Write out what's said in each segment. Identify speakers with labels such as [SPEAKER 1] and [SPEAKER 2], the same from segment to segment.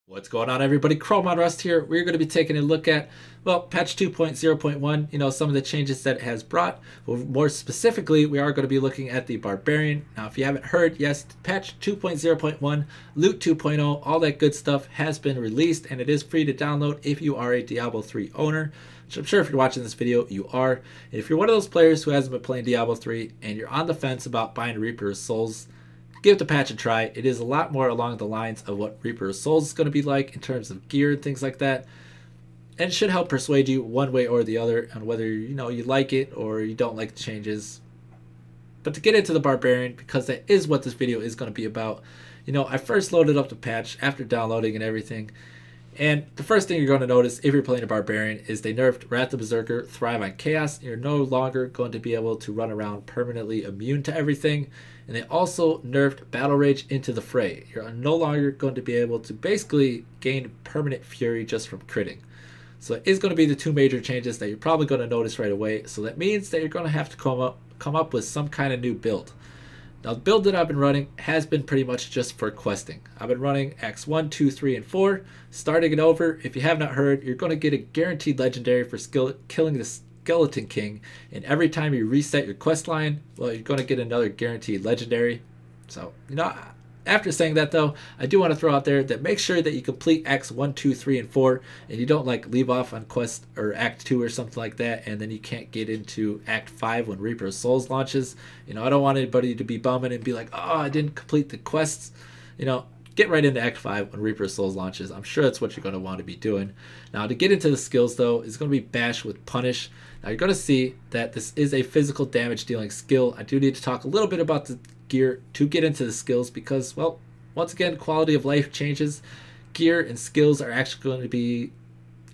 [SPEAKER 1] What's going on, everybody? Chrome on Rust here. We're going to be taking a look at, well, patch 2.0.1, some of the changes that it has brought. Well, more specifically, we are going to be looking at the Barbarian. Now, if you haven't heard, yes, patch 2.0.1, loot 2.0, all that good stuff has been released, and it is free to download if you are a Diablo 3 owner, which I'm sure if you're watching this video, you are. And if you're one of those players who hasn't been playing Diablo 3 and you're on the fence about buying Reaper of Souls, give the patch a try. It is a lot more along the lines of what Reaper of Souls is going to be like in terms of gear and things like that. And it should help persuade you one way or the other on whether you like it or you don't like the changes. But to get into the Barbarian, because that is what this video is going to be about, I first loaded up the patch after downloading and everything. And the first thing you're going to notice if you're playing a Barbarian is they nerfed Wrath of Berserker, Thrive on Chaos. You're no longer going to be able to run around permanently immune to everything. And they also nerfed Battle Rage into the Fray. You're no longer going to be able to basically gain permanent fury just from critting. So it is going to be the two major changes that you're probably going to notice right away. So that means that you're going to have to come up with some kind of new build. Now, the build that I've been running has been pretty much just for questing. I've been running Acts 1, 2, 3, and 4. Starting it over, if you have not heard, you're going to get a guaranteed legendary for killing the Skeleton King. And every time you reset your quest line, well, you're going to get another guaranteed legendary. So, after saying that, though, I do want to throw out there that make sure that you complete Acts 1, 2, 3, and 4, and you don't leave off on quest or Act 2 or something like that, and then you can't get into Act 5 when Reaper of Souls launches. I don't want anybody to be bumming and be like, oh, I didn't complete the quests. Get right into Act 5 when Reaper of Souls launches. I'm sure that's what you're going to want to be doing. Now, to get into the skills, though, is going to be Bash with Punish. Now, you're going to see that this is a physical damage dealing skill. I do need to talk a little bit about the gear to get into the skills because, well, once again, quality of life changes. Gear and skills are actually going to be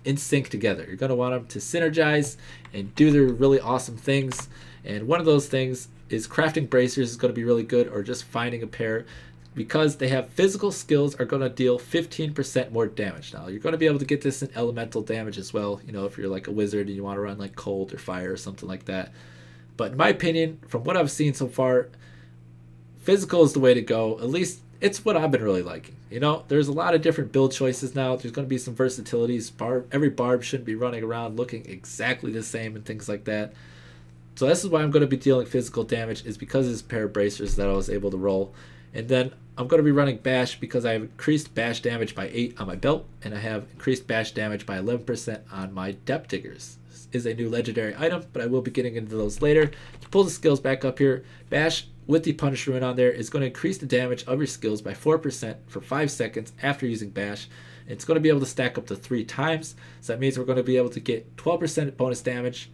[SPEAKER 1] in sync together. You're going to want them to synergize and do their really awesome things. And one of those things is crafting bracers is going to be really good, or just finding a pair, because they have physical skills are going to deal 15% more damage. Now, you're going to be able to get this in elemental damage as well, if you're like a wizard and you want to run like cold or fire or something like that. But in my opinion, from what I've seen so far, physical is the way to go. At least it's what I've been really liking. There's a lot of different build choices now. There's going to be some versatilities. Every Barb shouldn't be running around looking exactly the same and things like that. So this is why I'm going to be dealing physical damage, is because of this pair of bracers that I was able to roll. And then I'm going to be running Bash because I have increased Bash damage by 8 on my belt, and I have increased Bash damage by 11% on my Depth Diggers. This is a new legendary item, but I will be getting into those later. To pull the skills back up here, Bash with the Punish Rune on there is going to increase the damage of your skills by 4% for 5 seconds after using Bash. It's going to be able to stack up to 3 times, so that means we're going to be able to get 12% bonus damage,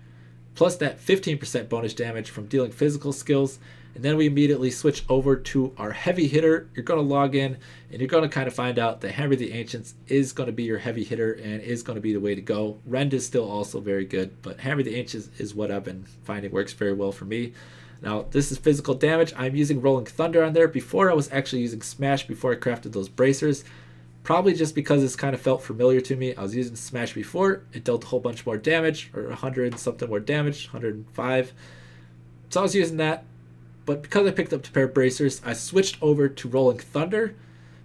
[SPEAKER 1] plus that 15% bonus damage from dealing physical skills. And then we immediately switch over to our heavy hitter. You're going to log in and you're going to kind of find out that Hammer of the Ancients is going to be your heavy hitter and is going to be the way to go. Rend is still also very good, but Hammer of the Ancients is what I've been finding works very well for me. Now, this is physical damage. I'm using Rolling Thunder on there. Before, I was actually using Smash before I crafted those bracers. Probably just because it's kind of felt familiar to me. I was using Smash before. It dealt a whole bunch more damage, or 100 and something more damage, 105. So I was using that. But because I picked up the pair of bracers, I switched over to Rolling Thunder,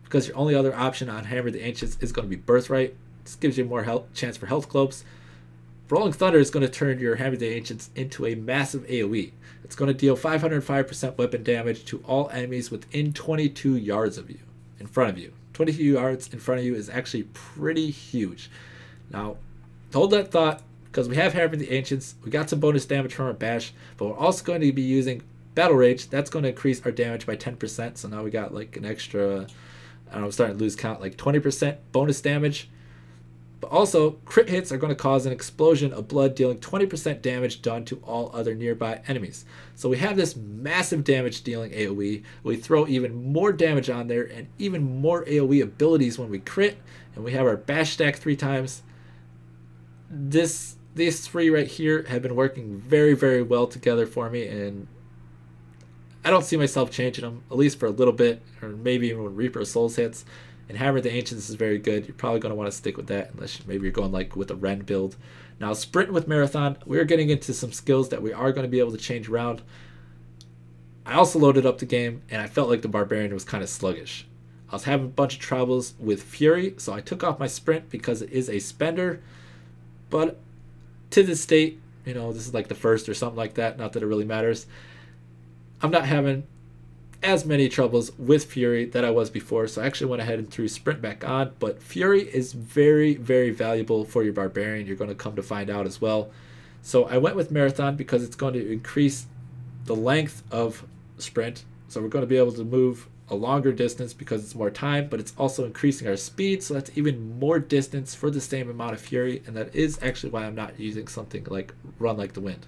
[SPEAKER 1] because your only other option on Hammer of the Ancients is going to be Birthright. This gives you more chance for health cloaks. Rolling Thunder is going to turn your Hammer of the Ancients into a massive AoE. It's going to deal 505% weapon damage to all enemies within 22 yards of you, in front of you. 22 yards in front of you is actually pretty huge. Now, hold that thought, because we have Hammer of the Ancients. We got some bonus damage from our Bash, but we're also going to be using Battle Rage. That's going to increase our damage by 10%. So now we got like an extra, I don't know, I'm starting to lose count, like 20% bonus damage. But also, crit hits are going to cause an explosion of blood, dealing 20% damage done to all other nearby enemies. So we have this massive damage dealing AoE. We throw even more damage on there and even more AoE abilities when we crit. And we have our Bash stack 3 times. These 3 right here have been working very, very well together for me. And I don't see myself changing them, at least for a little bit, or maybe even when Reaper of Souls hits. And Hammer of the Ancients is very good. You're probably going to want to stick with that, unless maybe you're going like with a Rend build. Now, Sprint with Marathon, we're getting into some skills that we are going to be able to change around. I also loaded up the game, and I felt like the Barbarian was kind of sluggish. I was having a bunch of troubles with Fury, so I took off my sprint because it is a spender. But to this date, you know, this is like the first or something like that, not that it really matters, I'm not having as many troubles with Fury that I was before, so I actually went ahead and threw sprint back on. But Fury is very, very valuable for your Barbarian. You're going to come to find out as well. So I went with Marathon because it's going to increase the length of sprint. So we're going to be able to move a longer distance because it's more time, but it's also increasing our speed, so that's even more distance for the same amount of Fury, and that is actually why I'm not using something like Run Like the Wind.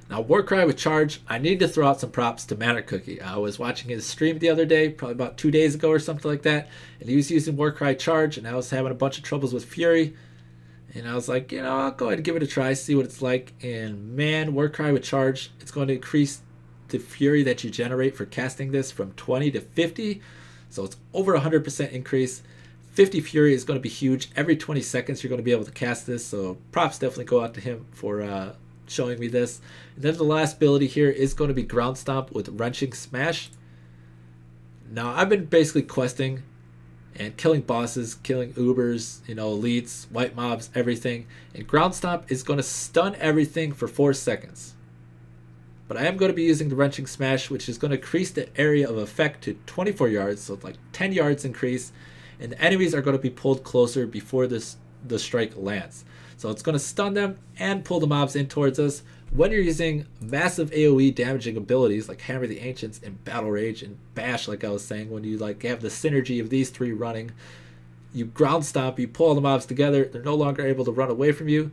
[SPEAKER 1] Now, Warcry with Charge, I need to throw out some props to Mana Cookie. I was watching his stream the other day, probably about 2 days ago or something like that, and he was using Warcry Charge, and I was having a bunch of troubles with Fury, and I was like, you know, I'll go ahead and give it a try, see what it's like. And man, Warcry with Charge, it's going to increase the Fury that you generate for casting this from 20 to 50, so it's over 100% increase. 50 Fury is going to be huge. Every 20 seconds you're going to be able to cast this, so props definitely go out to him for showing me this. And then the last ability here is going to be Ground Stomp with Wrenching Smash. Now I've been basically questing and killing bosses, killing Ubers, you know, elites, white mobs, everything, and Ground Stomp is going to stun everything for 4 seconds. But I am going to be using the Wrenching Smash, which is going to increase the area of effect to 24 yards, so it's like 10 yards increase, and the enemies are going to be pulled closer before the strike lands. So it's going to stun them and pull the mobs in towards us. When you're using massive AoE damaging abilities like Hammer the Ancients and Battle Rage and Bash, like I was saying, when you like have the synergy of these three running, you Ground Stomp, you pull all the mobs together, they're no longer able to run away from you.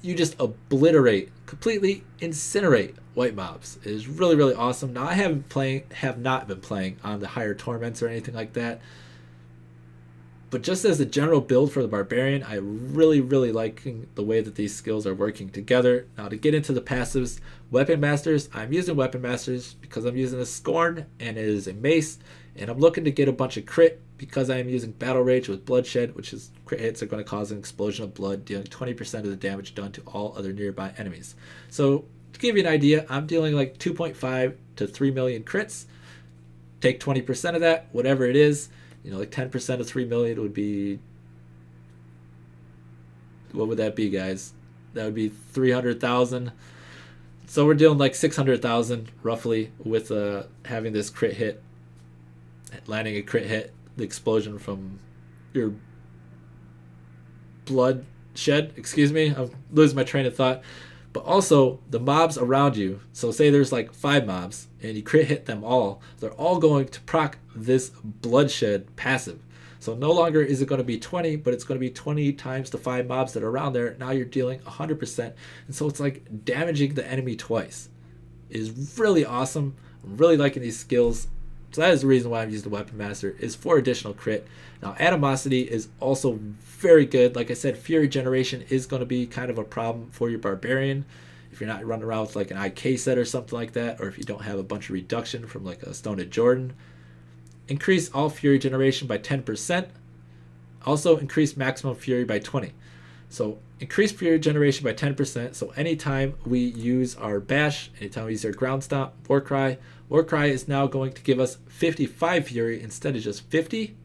[SPEAKER 1] You just obliterate, completely incinerate white mobs. It is really, really awesome. Now I have not been playing on the higher torments or anything like that, but just as a general build for the Barbarian, I really, really liking the way that these skills are working together. Now to get into the passives, Weapon Masters, I'm using Weapon Masters because I'm using a Scorn and it is a mace, and I'm looking to get a bunch of crit because I am using Battle Rage with Bloodshed, which is crit hits are going to cause an explosion of blood, dealing 20% of the damage done to all other nearby enemies. So to give you an idea, I'm dealing like 2.5 to 3 million crits. Take 20% of that, whatever it is. You know, like 10% of 3 million would be, what would that be, guys? That would be 300,000. So we're dealing like 600,000 roughly with having this crit hit, landing a crit hit, the explosion from your bloodshed. Excuse me, I'm losing my train of thought. But also the mobs around you. So say there's like 5 mobs and you crit hit them all. They're all going to proc this bloodshed passive. So no longer is it going to be 20, but it's going to be 20 times the 5 mobs that are around there. Now you're dealing 100%. And so it's like damaging the enemy twice. It is really awesome. I'm really liking these skills. So that is the reason why I'm using the Weapon Master, is for additional crit. Now Animosity is also very good. Like I said, Fury generation is going to be kind of a problem for your Barbarian if you're not running around with like an IK set or something like that, or if you don't have a bunch of reduction from like a Stone of Jordan. Increase all Fury generation by 10%. Also increase maximum Fury by 20. So increase Fury generation by 10%. So anytime we use our Bash, anytime we use our Ground Stomp, Warcry is now going to give us 55 Fury instead of just 50.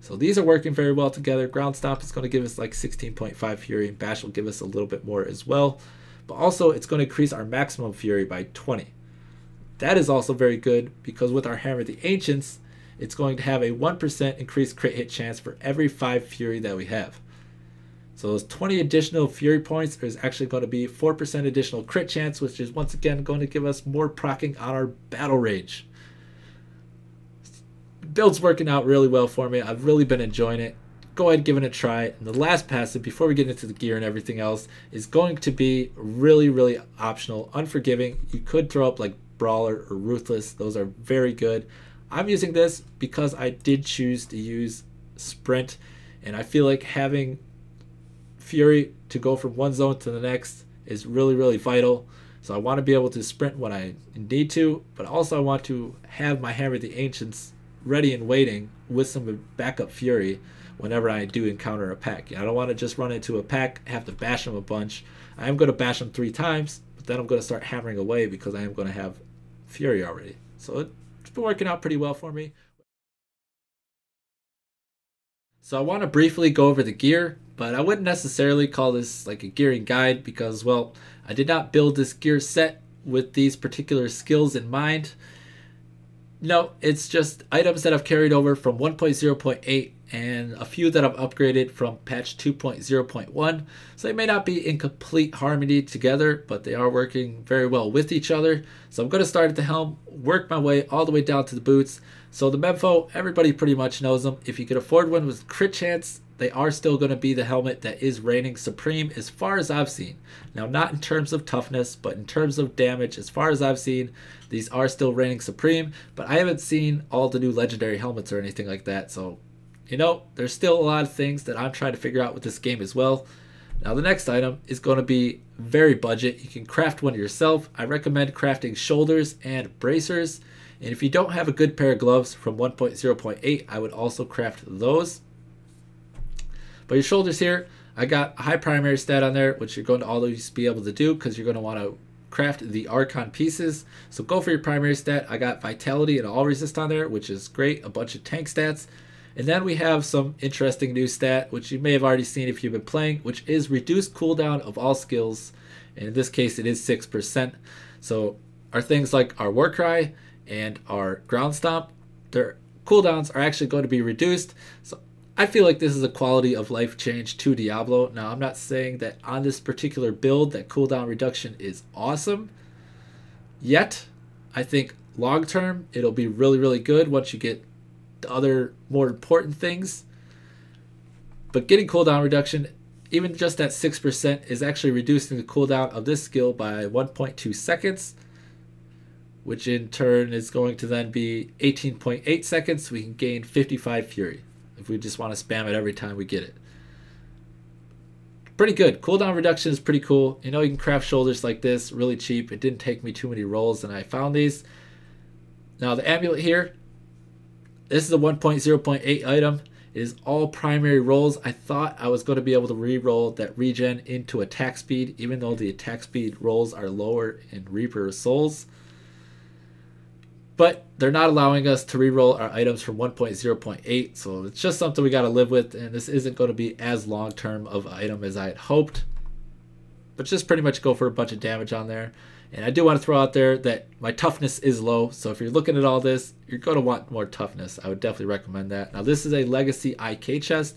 [SPEAKER 1] So these are working very well together. Ground Stomp is going to give us like 16.5 Fury, and Bash will give us a little bit more as well. But also it's going to increase our maximum Fury by 20. That is also very good because with our Hammer the Ancients, it's going to have a 1% increased crit hit chance for every 5 Fury that we have. So those 20 additional Fury points is actually going to be 4% additional crit chance, which is once again going to give us more proccing on our Battle Rage. Build's working out really well for me. I've really been enjoying it. Go ahead and give it a try. And the last passive, before we get into the gear and everything else, is going to be really, really optional, Unforgiving. You could throw up like Brawler or Ruthless. Those are very good. I'm using this because I did choose to use Sprint, and I feel like having Fury to go from one zone to the next is really, really vital. So I want to be able to sprint when I need to, but also I want to have my Hammer the Ancients ready and waiting with some backup Fury whenever I do encounter a pack. I don't want to just run into a pack, have to bash them a bunch. I am going to bash them 3 times, but then I'm going to start hammering away because I am going to have Fury already. So it's been working out pretty well for me. So I want to briefly go over the gear, but I wouldn't necessarily call this like a gearing guide because, well, I did not build this gear set with these particular skills in mind. No, it's just items that I've carried over from 1.0.8 and a few that I've upgraded from patch 2.0.1. So they may not be in complete harmony together, but they are working very well with each other. So I'm going to start at the helm, work my way all the way down to the boots. So the Memfo, everybody pretty much knows them. If you could afford one with crit chance, they are still going to be the helmet that is reigning supreme as far as I've seen. Now, not in terms of toughness, but in terms of damage, as far as I've seen, these are still reigning supreme. But I haven't seen all the new legendary helmets or anything like that. So, you know, there's still a lot of things that I'm trying to figure out with this game as well. Now, the next item is going to be very budget. You can craft one yourself. I recommend crafting shoulders and bracers. And if you don't have a good pair of gloves from 1.0.8, I would also craft those. But your shoulders here, I got a high primary stat on there, which you're going to always be able to do because you're going to want to craft the Archon pieces. So go for your primary stat. I got vitality and all resist on there, which is great. A bunch of tank stats. And then we have some interesting new stat, which you may have already seen if you've been playing, which is reduced cooldown of all skills. And in this case, it is 6%. So our things like our Warcry and our Ground Stomp, their cooldowns are actually going to be reduced. So I feel like this is a quality of life change to Diablo. Now, I'm not saying that on this particular build that cooldown reduction is awesome yet. I think long term it'll be really, really good once you get the other more important things. But getting cooldown reduction, even just at 6%, is actually reducing the cooldown of this skill by 1.2 seconds, which in turn is going to then be 18.8 seconds. We can gain 55 Fury if we just want to spam it every time we get it. Pretty good. Cooldown reduction is pretty cool. You know, you can craft shoulders like this really cheap. It didn't take me too many rolls and I found these. Now the amulet here, this is a 1.0.8 item. It is all primary rolls. I thought I was going to be able to re-roll that regen into attack speed, even though the attack speed rolls are lower in Reaper of Souls. But they're not allowing us to re-roll our items from 1.0.8, so it's just something we got to live with, and this isn't going to be as long-term of an item as I had hoped. But just pretty much go for a bunch of damage on there. And I do want to throw out there that my toughness is low, so if you're looking at all this, you're going to want more toughness. I would definitely recommend that. Now, this is a Legacy IK chest.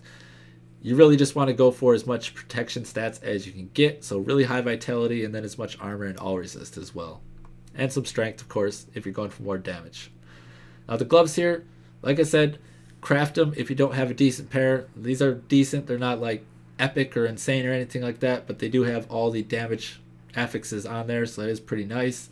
[SPEAKER 1] You really just want to go for as much protection stats as you can get, so really high vitality and then as much armor and all resist as well. And some strength, of course, if you're going for more damage. Now the gloves here, like I said, craft them if you don't have a decent pair. These are decent. They're not like epic or insane or anything like that, but they do have all the damage affixes on there, so that is pretty nice.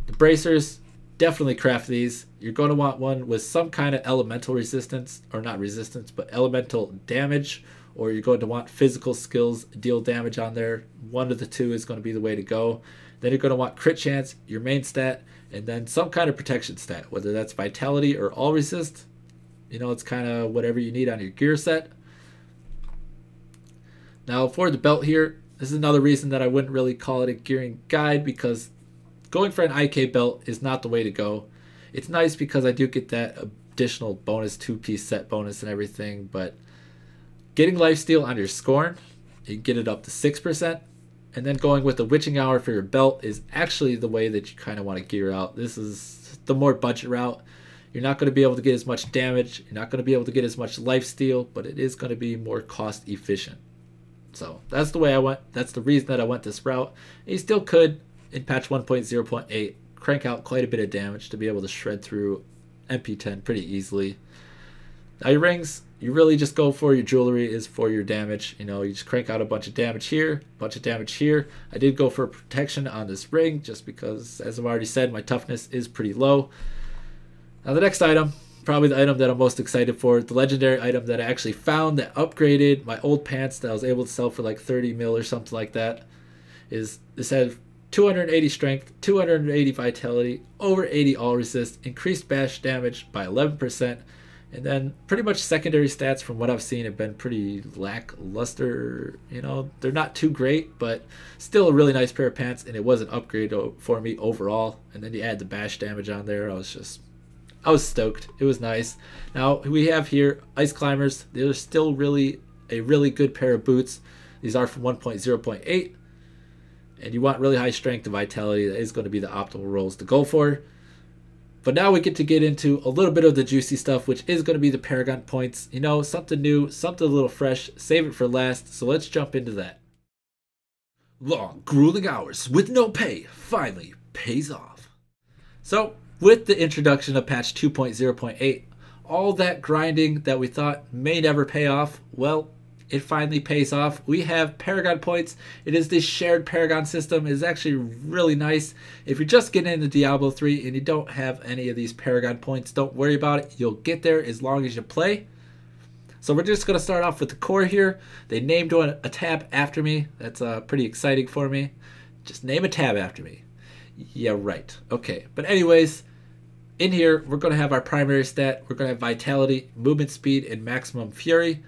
[SPEAKER 1] The bracers, definitely craft these. You're going to want one with some kind of elemental resistance, or not resistance, but elemental damage, or you're going to want physical skills deal damage on there. One of the two is going to be the way to go. Then you're going to want crit chance, your main stat, and then some kind of protection stat, whether that's vitality or all resist. You know, it's kind of whatever you need on your gear set. Now for the belt here, this is another reason that I wouldn't really call it a gearing guide, because going for an IK belt is not the way to go. It's nice because I do get that additional bonus 2-piece set bonus and everything, but getting lifesteal on your Scorn, you can get it up to 6%. And then going with the Witching Hour for your belt is actually the way that you kind of want to gear out. This is the more budget route. You're not going to be able to get as much damage. You're not going to be able to get as much lifesteal, but it is going to be more cost efficient. So that's the way I went. That's the reason that I went this route. And you still could, in patch 1.0.8, crank out quite a bit of damage to be able to shred through MP10 pretty easily. Now your rings, you really just go for your jewelry is for your damage. You know, you just crank out a bunch of damage here, a bunch of damage here. I did go for protection on this ring just because, as I've already said, my toughness is pretty low. Now the next item, probably the item that I'm most excited for, the legendary item that I actually found that upgraded my old pants that I was able to sell for like 30 mil or something like that, is this has 280 strength, 280 vitality, over 80 all resist, increased bash damage by 11%, and then pretty much secondary stats from what I've seen have been pretty lackluster. You know, they're not too great, but still a really nice pair of pants, and it was an upgrade for me overall. And then you add the bash damage on there. I was stoked. It was nice. Now we have here Ice Climbers. They're still really a really good pair of boots. These are from 1.0.8. And you want really high strength and vitality. That is going to be the optimal rolls to go for. But now we get to get into a little bit of the juicy stuff, which is going to be the Paragon points. You know, something new, something a little fresh. Save it for last. So let's jump into that. Long, grueling hours with no pay finally pays off. So, with the introduction of patch 2.0.8, all that grinding that we thought may never pay off, well, it finally pays off. We have Paragon points. It is this shared Paragon system. It is actually really nice. If you're just getting into Diablo 3 and you don't have any of these Paragon points, don't worry about it. You'll get there as long as you play. So we're just going to start off with the core here. They named one a tab after me. That's pretty exciting for me. Just name a tab after me. Yeah, right. Okay. But anyways, in here, we're going to have our primary stat. We're going to have vitality, movement speed, and maximum fury.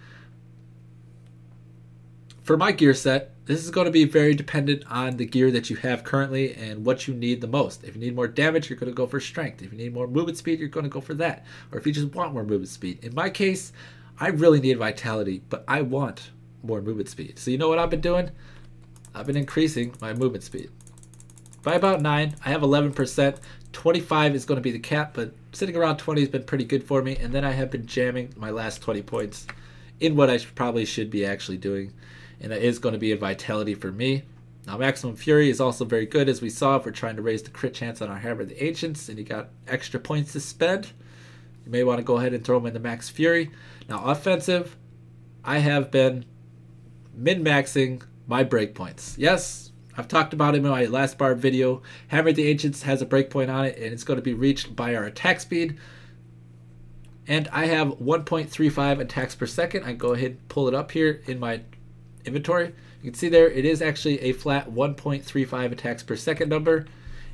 [SPEAKER 1] For my gear set, this is going to be very dependent on the gear that you have currently and what you need the most. If you need more damage, you're going to go for strength. If you need more movement speed, you're going to go for that. Or if you just want more movement speed. In my case, I really need vitality, but I want more movement speed. So you know what I've been doing? I've been increasing my movement speed by about 9. I have 11%. 25 is going to be the cap, but sitting around 20 has been pretty good for me. And then I have been jamming my last 20 points in what I probably should be actually doing. And that is going to be a vitality for me. Now, maximum fury is also very good, as we saw if we're trying to raise the crit chance on our Hammer of the Ancients, and you got extra points to spend. You may want to go ahead and throw them in the max fury. Now, offensive, I have been min-maxing my breakpoints. Yes, I've talked about it in my last Barb video. Hammer of the Ancients has a breakpoint on it, and it's going to be reached by our attack speed. And I have 1.35 attacks per second. I go ahead and pull it up here in my inventory. You can see there it is actually a flat 1.35 attacks per second number,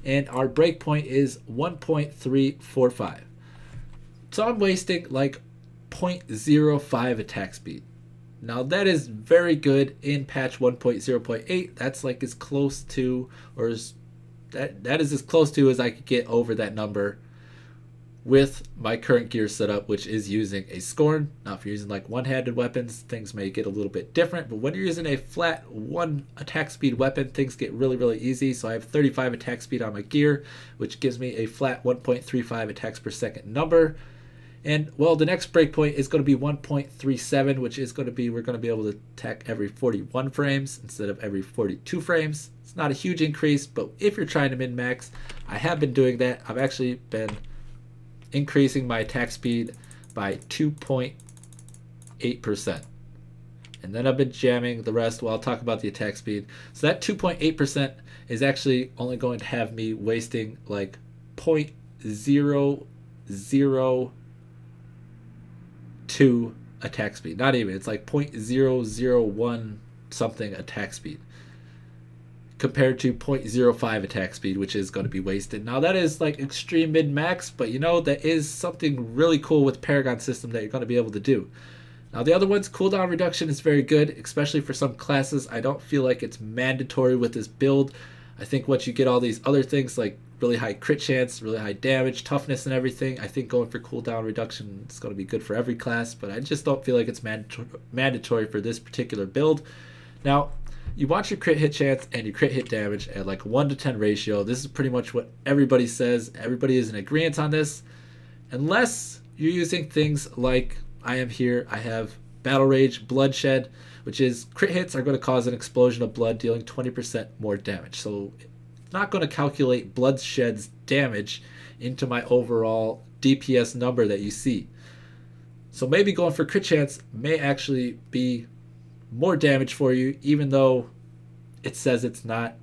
[SPEAKER 1] and our breakpoint is 1.345. So I'm wasting like 0.05 attack speed. Now that is very good in patch 1.0.8. That's like as close to, or that is as close to as I could get over that number with my current gear setup, which is using a Scorn. Now if you're using like one-handed weapons, things may get a little bit different, but when you're using a flat 1 attack speed weapon, things get really easy. So I have 35 attack speed on my gear, which gives me a flat 1.35 attacks per second number. And well, the next breakpoint is going to be 1.37, which is going to be, we're going to be able to attack every 41 frames instead of every 42 frames. It's not a huge increase, but if you're trying to min-max, I have been doing that. I've actually been increasing my attack speed by 2.8%. And then I've been jamming the rest. Well, I'll talk about the attack speed. So that 2.8% is actually only going to have me wasting like 0.002 attack speed. Not even. It's like 0.001 something attack speed, compared to 0.05 attack speed, which is going to be wasted. Now that is like extreme mid-max, but you know, that is something really cool with Paragon system that you're going to be able to do. Now the other one's cooldown reduction is very good, especially for some classes. I don't feel like it's mandatory with this build. I think once you get all these other things like really high crit chance, really high damage, toughness and everything, I think going for cooldown reduction is going to be good for every class, but I just don't feel like it's mandatory for this particular build. Now, you want your crit hit chance and your crit hit damage at like 1 to 10 ratio. This is pretty much what everybody says. Everybody is in agreement on this. Unless you're using things like I am here. I have Battle Rage, Bloodshed, which is crit hits are going to cause an explosion of blood, dealing 20% more damage. So it's not going to calculate Bloodshed's damage into my overall DPS number that you see. So maybe going for crit chance may actually be more damage for you, even though it says it's not.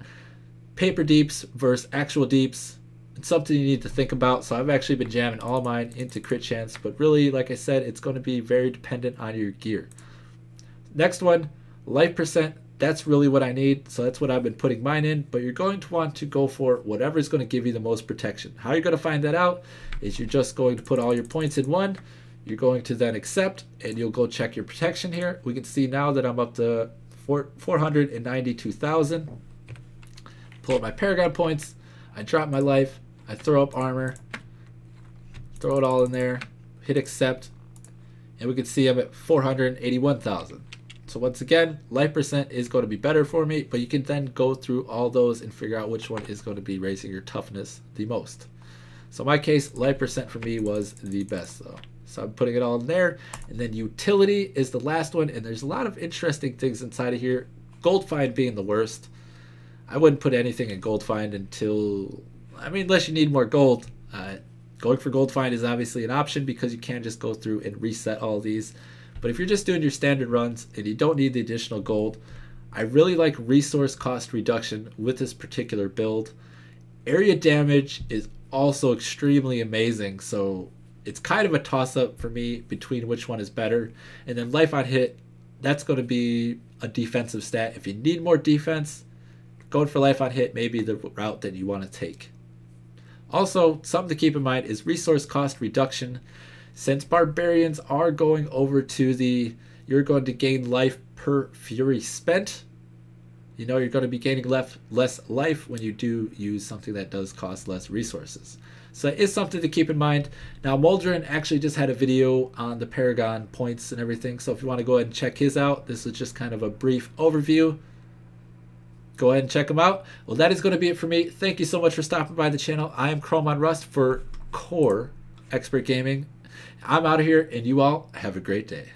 [SPEAKER 1] Paper deeps versus actual deeps, it's something you need to think about. So I've actually been jamming all mine into crit chance, but really, like I said, it's going to be very dependent on your gear. Next one, life percent. That's really what I need, so that's what I've been putting mine in, but you're going to want to go for whatever is going to give you the most protection. How you're going to find that out is you're just going to put all your points in one. You're going to then accept, and you'll go check your protection here. We can see now that I'm up to 492,000. Pull up my Paragon points. I drop my life. I throw up armor. throw it all in there, hit accept, and we can see I'm at 481,000. So once again, life percent is going to be better for me, but you can then go through all those and figure out which one is going to be raising your toughness the most. So in my case, life percent for me was the best though. So I'm putting it all in there. And then utility is the last one, and there's a lot of interesting things inside of here. Gold find being the worst. I wouldn't put anything in gold find until, I mean, unless you need more gold. Going for gold find is obviously an option because you can just go through and reset all these. But if you're just doing your standard runs and you don't need the additional gold, I really like resource cost reduction with this particular build. Area damage is also extremely amazing, so it's kind of a toss-up for me between which one is better. And then life on hit, that's going to be a defensive stat. If you need more defense, going for life on hit may be the route that you want to take. Also, something to keep in mind is resource cost reduction. Since barbarians are going over to the, you're going to gain life per fury spent, you know you're going to be gaining less life when you do use something that does cost less resources. So it is something to keep in mind. Now Muldrin actually just had a video on the Paragon points and everything, so if you want to go ahead and check his out, this is just kind of a brief overview. Go ahead and check them out. Well, that is going to be it for me. Thank you so much for stopping by the channel. I am Chrome on Rust for Core Expert Gaming. I'm out of here, and you all have a great day.